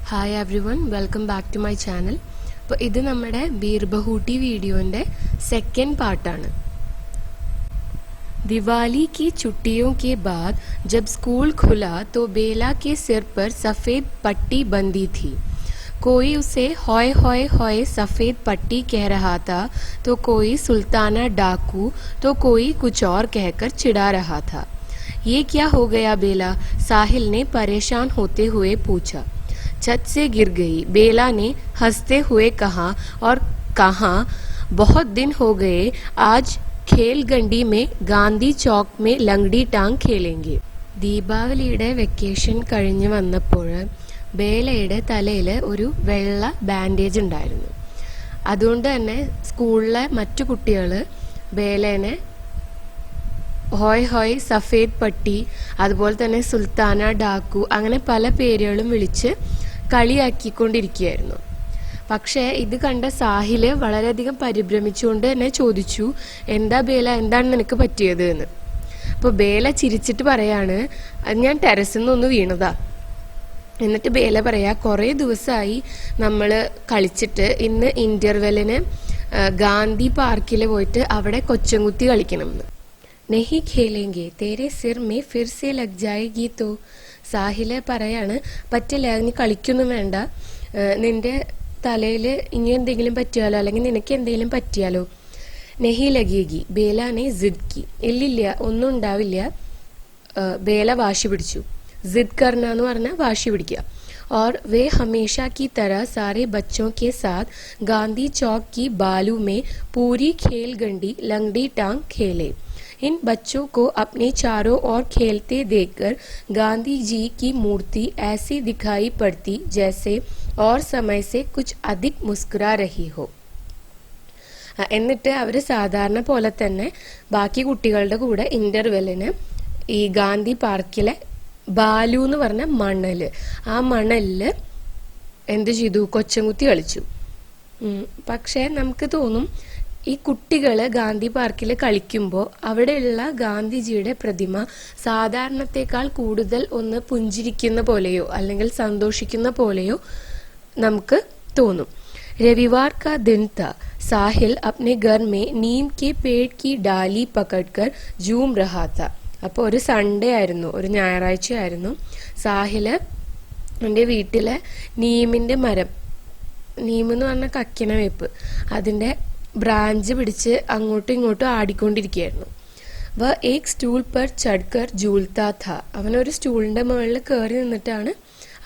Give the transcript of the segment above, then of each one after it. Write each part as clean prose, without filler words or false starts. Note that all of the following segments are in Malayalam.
Hi everyone, welcome back to my channel. അപ്പോൾ ഇത് നമ്മുടെ ബീർബഹൂട്ടി വീഡിയോന്റെ सेकंड पार्ट ആണ്. दिवाली की छुट्टियों के बाद जब स्कूल खुला तो बेला के सिर पर सफ़ेद पट्टी बंधी थी. कोई उसे होय होय होय सफ़ेद पट्टी कह रहा था, तो कोई सुल्ताना डाकू, तो कोई कुछ और कहकर चिढ़ा रहा था. ये क्या हो गया बेला? साहिल ने परेशान होते हुए पूछा. छत से गिर गई, बेला ने हंसते हुए कहा और कहा बहुत दिन हो गए, आज खेल गंडी में ഗാന്ധി ചോക്ക് में ലംഗ്ഡി ടാങ് खेलेंगे. ദീപാവലിയുടെ വെക്കേഷൻ കഴിഞ്ഞ് വന്നപ്പോൾ ബേലയുടെ തലയിൽ ഒരു വെള്ള ബാൻഡേജ് ഉണ്ടായിരുന്നു. അതുകൊണ്ട് തന്നെ സ്കൂളിലെ മറ്റു കുട്ടികൾ ബേലേനെ ഹോയ് ഹോയ് സഫേദ് പട്ടി, അതുപോലെ തന്നെ സുൽത്താന ഡാക്കു, അങ്ങനെ പല പേരുകളും വിളിച്ച് കളിയാക്കിക്കൊണ്ടിരിക്കുകയായിരുന്നു. പക്ഷേ ഇത് കണ്ട സാഹില് വളരെയധികം പരിഭ്രമിച്ചുകൊണ്ട് തന്നെ ചോദിച്ചു, എന്താ ബേല, എന്താണ് നിനക്ക് പറ്റിയത് എന്ന്. അപ്പോൾ ബേല ചിരിച്ചിട്ട് പറയാണ്, ഞാൻ ടെറസിൽ നിന്നൊന്ന് വീണതാ. എന്നിട്ട് ബേല പറയാ, കുറേ ദിവസമായി നമ്മൾ കളിച്ചിട്ട് ഇന്ന് ഇന്റർവെല്ലിന് ഗാന്ധി പാർക്കിൽ പോയിട്ട് അവിടെ കൊച്ചൻകുത്തി കളിക്കണം എന്ന്. നെഹി ഖേലെങ്കെ തേരെ സിർ മേ ഫിർ സെ ലഗ് ജായേഗി തോ. സാഹില് പറയാണ്, പറ്റില്ല, നീ കളിക്കൊന്നും വേണ്ട, നിന്റെ തലയിൽ ഇനി എന്തെങ്കിലും പറ്റിയാലോ, അല്ലെങ്കിൽ നിനക്ക് എന്തെങ്കിലും പറ്റിയാലോ. നെഹി ലഗേഗി, ബേലാനെ ജിദ് കി. ഇല്ലില്ല, ഒന്നും ഉണ്ടാവില്ല. ബേല വാശി പിടിച്ചു. ജിദ് കർന എന്ന് പറഞ്ഞാൽ വാശി പിടിക്കുക. और वे हमेशा की तरह सारे बच्चों के साथ गांधी चौक की बालू में पूरी खेल गंडी लंगड़ी टांग खेले. इन बच्चों को अपने चारों ओर खेलते देखकर गांधी जी की मूर्ति ऐसी दिखाई पड़ती जैसे और समय से कुछ अधिक मुस्कुरा रही हो. എന്നിട്ട് അവർ സാധാരണ പോലെ തന്നെ ബാക്കി കുട്ടികളുടെ കൂടെ ഇന്റർവെല്ലിന് ഈ ഗാന്ധി പാർക്കിലെ ബാലു എന്ന് പറഞ്ഞ മണല്, ആ മണലില് എന്ത് ചെയ്തു, കൊച്ചൻകുത്തി കളിച്ചു. പക്ഷെ നമുക്ക് തോന്നും, ഈ കുട്ടികള് ഗാന്ധി പാർക്കിൽ കളിക്കുമ്പോൾ അവിടെയുള്ള ഗാന്ധിജിയുടെ പ്രതിമ സാധാരണത്തെക്കാൾ കൂടുതൽ ഒന്ന് പുഞ്ചിരിക്കുന്ന പോലെയോ അല്ലെങ്കിൽ സന്തോഷിക്കുന്ന പോലെയോ നമുക്ക് തോന്നും. रविवार का दिन था. साहिल अपने घर में नीम के पेड़ की डाली पकड़कर झूम रहा था. അപ്പോൾ ഒരു സൺഡേ ആയിരുന്നു, ഒരു ഞായറാഴ്ച ആയിരുന്നു. സാഹില് എൻ്റെ വീട്ടിലെ നീമിന്റെ മരം, നീം എന്ന് പറഞ്ഞ കക്കിന വേപ്പ്, അതിന്റെ ബ്രാഞ്ച് പിടിച്ച് അങ്ങോട്ടും ഇങ്ങോട്ടും ആടിക്കൊണ്ടിരിക്കുകയായിരുന്നു. വ ഏക് സ്റ്റൂൾ പർ ചഡ്കർ ജൂൽത്താ ഥാ. അവനൊരു സ്റ്റൂളിന്റെ മുകളിൽ കയറി നിന്നിട്ടാണ്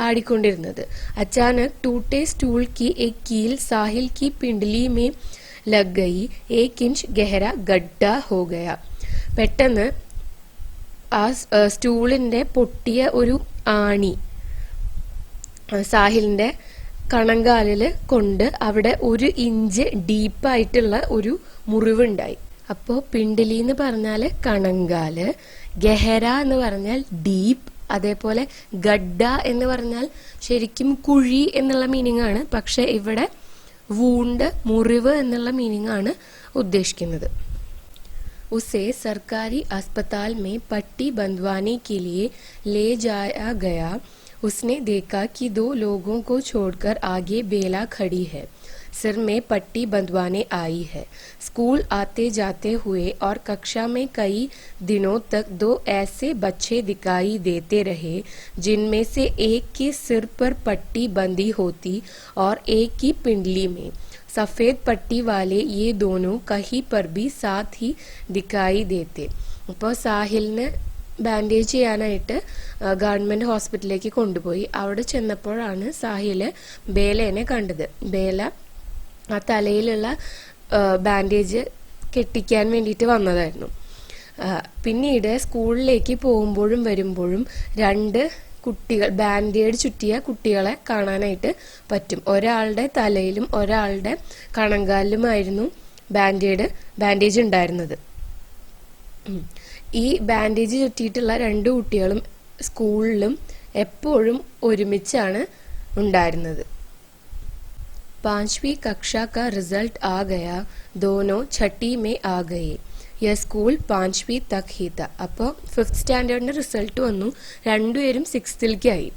ആടിക്കൊണ്ടിരുന്നത്. അച്ചാനക് ടൂटे സ്റ്റൂൾ की एक कील साहिल की पिंडली में लग गई. 1 इंच गहरा गड्ढा हो गया. പെട്ടെന്ന് ആ സ്റ്റൂളിന്റെ പൊട്ടിയ ഒരു ആണി സാഹിലിന്റെ കണങ്കാലില് കൊണ്ട് അവിടെ 1 ഇഞ്ച് ഡീപ്പായിട്ടുള്ള ഒരു മുറിവുണ്ടായി. അപ്പോ പിണ്ടിലി എന്ന് പറഞ്ഞാല് കണങ്കാല്, ഗഹര എന്ന് പറഞ്ഞാൽ ഡീപ്പ്, അതേപോലെ ഗഡ്ഡ എന്ന് പറഞ്ഞാൽ ശരിക്കും കുഴി എന്നുള്ള മീനിങ് ആണ്. പക്ഷെ ഇവിടെ വൂണ്ട്, മുറിവ് എന്നുള്ള മീനിങ് ആണ് ഉദ്ദേശിക്കുന്നത്. उसे सरकारी अस्पताल में पट्टी बंधवाने के लिए ले जाया गया. उसने देखा कि 2 लोगों को छोड़कर आगे बेला खड़ी है, सिर में पट्टी बंधवाने आई है. स्कूल आते जाते हुए और कक्षा में कई दिनों तक 2 ऐसे बच्चे दिखाई देते रहे जिनमें से एक के सिर पर पट्टी बंधी होती और एक की पिंडली में. सफेद पट्टी वाले ये दोनों कहीं पर भी साथ ही दिखाई देते. അപ്പോൾ സാഹിലിന് ബാൻഡേജ് ചെയ്യാനായിട്ട് ഗവൺമെന്റ് ഹോസ്പിറ്റലിലേക്ക് കൊണ്ടുപോയി. അവിടെ ചെന്നപ്പോഴാണ് സാഹില് ബേലേനെ കണ്ടത്. ബേല ആ തലയിലുള്ള ബാൻഡേജ് കെട്ടിക്കാൻ വേണ്ടിയിട്ട് വന്നതായിരുന്നു. പിന്നീട് സ്കൂളിലേക്ക് പോകുമ്പോഴും വരുമ്പോഴും 2 കുട്ടികൾ, ബാൻഡേഡ് ചുറ്റിയ കുട്ടികളെ കാണാനായിട്ട് പറ്റും. ഒരാളുടെ തലയിലും ഒരാളുടെ കണങ്കാലിലുമായിരുന്നു ബാൻഡേജ് ഉണ്ടായിരുന്നത്. ഈ ബാൻഡേജ് ചുറ്റിയിട്ടുള്ള 2 കുട്ടികളും സ്കൂളിലും എപ്പോഴും ഒരുമിച്ചാണ് ഉണ്ടായിരുന്നത്. 5वीं कक्षा का रिजल्ट आ गया. दोनों छठी में आ गए. यह स्कूल 5वीं तक ही था. അപ്പോൾ 5th സ്റ്റാൻഡേർഡിന്റെ റിസൾട്ട് വന്നു, രണ്ടുപേരും 6th ആയി.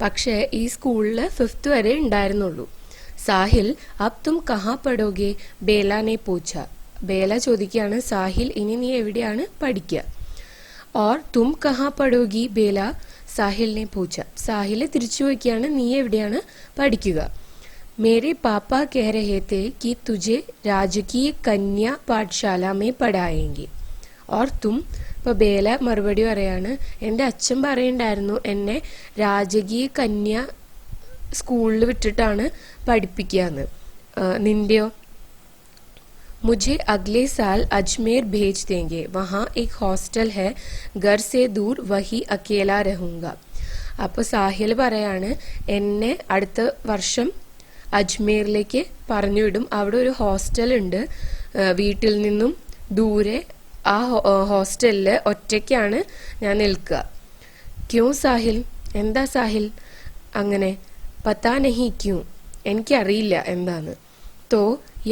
പക്ഷേ ഈ സ്കൂളിൽ 5th വരെ ഉണ്ടായിരുന്നുള്ളൂ. സാഹിൽ അബ് തും കഹാ പഠോഗെ, ബേലാനെ പൂച്ച. ബേല ചോദിക്കുകയാണ്, സാഹിൽ ഇനി നീ എവിടെയാണ് പഠിക്കുക? ഓർ തും കഹാ പഠോഗി ബേല, സാഹിലിനെ പൂച്ച. സാഹിൽ തിരിച്ചു ചോദിക്കുകയാണ്, നീ എവിടെയാണ് പഠിക്കുക? मेरे पापा कह रहे थे कि तुझे राजकीय कन्या पाठशाला में पढ़ाएंगे और तुम. ഇപ്പോൾ ബേല മറുപടി പറയാണ്, എൻ്റെ അച്ഛൻ പറയുണ്ടായിരുന്നു എന്നെ രാജകീയ കന്യ സ്കൂളിൽ വിട്ടിട്ടാണ് പഠിപ്പിക്കുകയെന്ന്. നിന്റെയോ? मुझे अगले साल अजमेर भेज देंगे, वहाँ एक हॉस्टल है, घर से दूर, वही अकेला रहूँगा. അപ്പോൾ സാഹിൽ പറയാണ്, എന്നെ അടുത്ത വർഷം അജ്മീറിലേക്ക് പറഞ്ഞു വിടും, അവിടെ ഒരു ഹോസ്റ്റൽ ഉണ്ട്, വീട്ടിൽ നിന്നും ദൂരെ. ആ ഹോസ്റ്റലിൽ ഒറ്റയ്ക്കാണ് ഞാൻ നിൽക്കുക. ക്യൂ സാഹിൽ, എന്താ സാഹിൽ അങ്ങനെ? പത്താ നഹി ക്യൂ, എനിക്കറിയില്ല എന്താന്ന്. തോ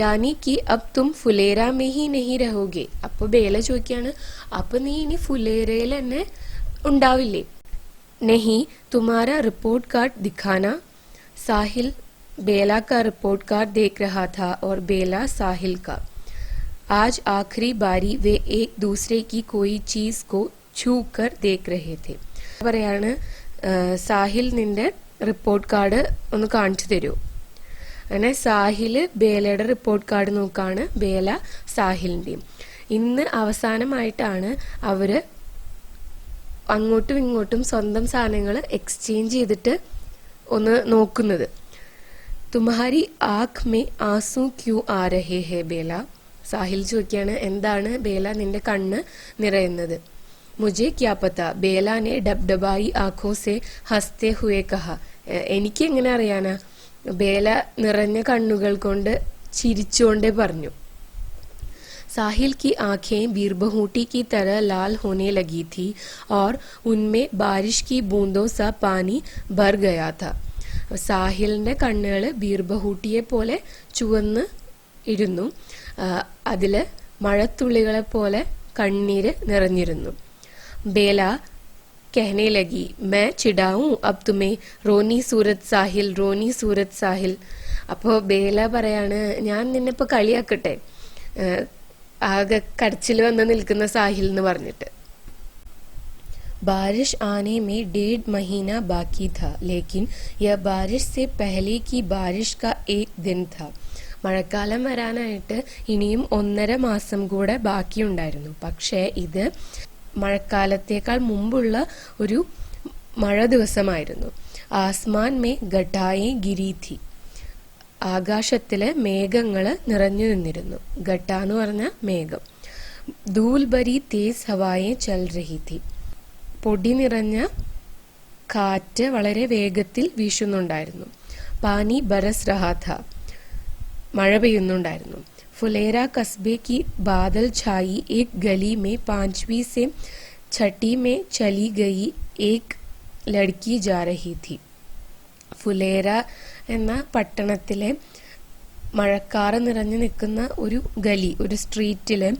യാനി കി അബ് തും ഫുലേര മേ ഹി നഹി രഹോഗെ. അപ്പോൾ ബേല ചോദിക്കുകയാണ്, അപ്പൊ നീ ഇനി ഫുലേരയിൽ തന്നെ ഉണ്ടാവില്ലേ? നഹി, തുമാരാ റിപ്പോർട്ട് കാർഡ് ദിഖാന. സാഹിൽ बेला का रिपोर्ट कार्ड देख रहा था और बेला साहिल का. आज आखिरी बारी वे एक दूसरे की कोई चीज को छू कर देख रहे थे. പറയാണ്, സാഹിൽ നിന്റെ റിപ്പോർട്ട് കാർഡ് ഒന്ന് കാണിച്ചു തരൂ. അങ്ങനെ സാഹിൽ ബേലയുടെ റിപ്പോർട്ട് കാർഡ് നോക്കാണ്, ബേല സാഹിലിന്റെയും. ഇന്ന് അവസാനമായിട്ടാണ് അവര് അങ്ങോട്ടും ഇങ്ങോട്ടും സ്വന്തം സാധനങ്ങൾ എക്സ്ചേഞ്ച് ചെയ്തിട്ട് ഒന്ന് നോക്കുന്നത്. തുമ്ഹാരി ആഖ് മേ ആസു ക്യൂ ആ രഹേ ഹേ ബേല. സാഹിൽ ചോദിക്കുകയാണ്, എന്താണ് ബേല നിന്റെ കണ്ണ് നിറയുന്നത്? മുझे क्या पता, ബേല ने ഡബ്ഡബായി ആഖോ സെ ഹസ്തേ ഹുവേ കഹ. എനിക്ക് എങ്ങനെ അറിയാനാ? ബേല നിറഞ്ഞ കണ്ണുകൾ കൊണ്ട് ചിരിച്ചുകൊണ്ടേ പറഞ്ഞു. साहिल की आंखें बीरबहूटी की तरह लाल होने लगी थी और उनमें बारिश की बूंदों सा पानी भर गया था. സാഹിലിന്റെ കണ്ണുകൾ ബീർബഹൂട്ടിയെ പോലെ ചുവന്ന് ഇരുന്നു, അതില് മഴത്തുള്ളികളെ പോലെ കണ്ണീര് നിറഞ്ഞിരുന്നു. ബേല कहने लगी, मैं चिढ़ाऊं अब तुम्हें, रोनी सूरत साहिल, रोनी सूरत साहिल. അപ്പോൾ ബേല പറയാണ്, ഞാൻ നിന്നെ ഇപ്പൊ കളിയാക്കട്ടെ, ആകെ കരച്ചിൽ വന്ന് നിൽക്കുന്ന സാഹിൽ എന്ന് പറഞ്ഞിട്ട്. बारिश आने में 1.5 महीना बाकी था, लेकिन यह बारिश से पहले की बारिश का एक दिन था. മഴക്കാലം വരാനായിട്ട് ഇനിയും 1.5 മാസം കൂടെ ബാക്കിയുണ്ടായിരുന്നു. പക്ഷേ ഇത് മഴക്കാലത്തേക്കാൾ മുമ്പുള്ള ഒരു മഴ ദിവസമായിരുന്നു. ആസ്മാൻ മേ ഘട്ടായെ ഗിരി ഥി, ആകാശത്തിലെ മേഘങ്ങൾ നിറഞ്ഞു നിന്നിരുന്നു. ഘട്ട എന്ന് പറഞ്ഞ മേഘം. ധൂൽ ഭരി തേസ് ഹവായെ ചൽ രഹി ഥി, പൊടി നിറഞ്ഞ കാറ്റ് വളരെ വേഗത്തിൽ വീശുന്നുണ്ടായിരുന്നു. പാനി ബരസ് രഹാ ഥ, മഴ പെയ്യുന്നുണ്ടായിരുന്നു. ഫുലേര കസ്ബെ की बादल छाई एक गली में 5वीं से 6ठी में चली गई एक लड़की जा रही थी. ഫുലേര എന്ന പട്ടണത്തിലെ മഴക്കാറ് നിറഞ്ഞു നിൽക്കുന്ന ഒരു ഗലി, ഒരു സ്ട്രീറ്റില്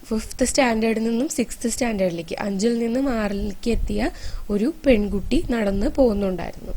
5th സ്റ്റാൻഡേർഡിൽ നിന്നും 6th സ്റ്റാൻഡേർഡിലേക്ക്, 5ൽ നിന്നും 6ലേക്ക് എത്തിയ ഒരു പെൺകുട്ടി നടന്ന് പോകുന്നുണ്ടായിരുന്നു.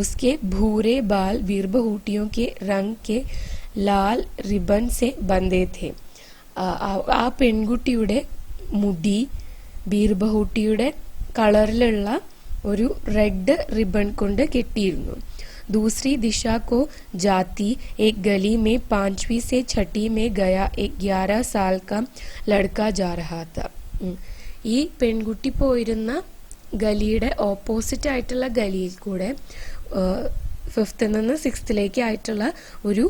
ഉസ്കെ ഭൂരെ ബാൽ വീർബഹൂട്ടിയോ കെ രംഗ് കെ ലാൽ റിബൺ സെ ബന്ധേ ഥേ. ആ പെൺകുട്ടിയുടെ മുടി ബീർബഹൂട്ടിയുടെ കളറിലുള്ള ഒരു റെഡ് റിബൺ കൊണ്ട് കെട്ടിയിരുന്നു. दूसरी दिशा को जाती एक गली में 5वीं से 6ठी में गया एक 11 साल का लड़का जा रहा था. ഈ പെൺകുട്ടി പോയിരുന്ന ഗലിയുടെ ഓപ്പോസിറ്റ് ആയിട്ടുള്ള ഗലിയിൽ കൂടെ 5th നിന്ന് 6th ആയിട്ടുള്ള ഒരു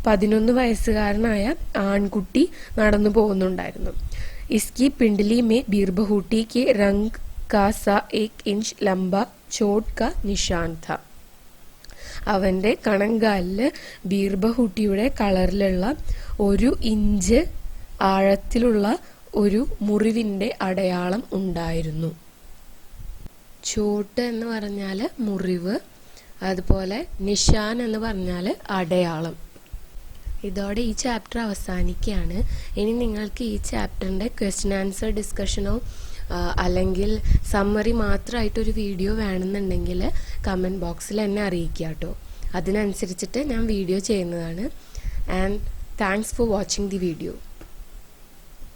11 വയസ്സുകാരനായ ആൺകുട്ടി നടന്നു പോകുന്നുണ്ടായിരുന്നു. ഇസ്കി പിണ്ടലി മേ ബീർബഹൂട്ടി കെ രംഗ് കാ സാ 1 ഇഞ്ച് ലംബ ചോട്ട് കാ നിഷാൻ ഥ. അവന്റെ കണങ്കാലില് ബീർബഹൂട്ടിയുടെ കളറിലുള്ള 1 ഇഞ്ച് ആഴത്തിലുള്ള ഒരു മുറിവിന്റെ അടയാളം ഉണ്ടായിരുന്നു. ചോട്ട് എന്ന് പറഞ്ഞാല് മുറിവ്, അതുപോലെ നിഷാൻ എന്ന് പറഞ്ഞാല് അടയാളം. ഇതോടെ ഈ ചാപ്റ്റർ അവസാനിക്കുകയാണ്. ഇനി നിങ്ങൾക്ക് ഈ ചാപ്റ്ററിന്റെ ക്വസ്റ്റ്യൻ ആൻസർ ഡിസ്കഷനോ അല്ലെങ്കിൽ സമ്മറി മാത്രമായിട്ടൊരു വീഡിയോ വേണമെന്നുണ്ടെങ്കിൽ കമൻറ്റ് ബോക്സിൽ എന്നെ അറിയിക്കുക കേട്ടോ. അതിനനുസരിച്ചിട്ട് ഞാൻ വീഡിയോ ചെയ്യുന്നതാണ്. And thanks for watching the video.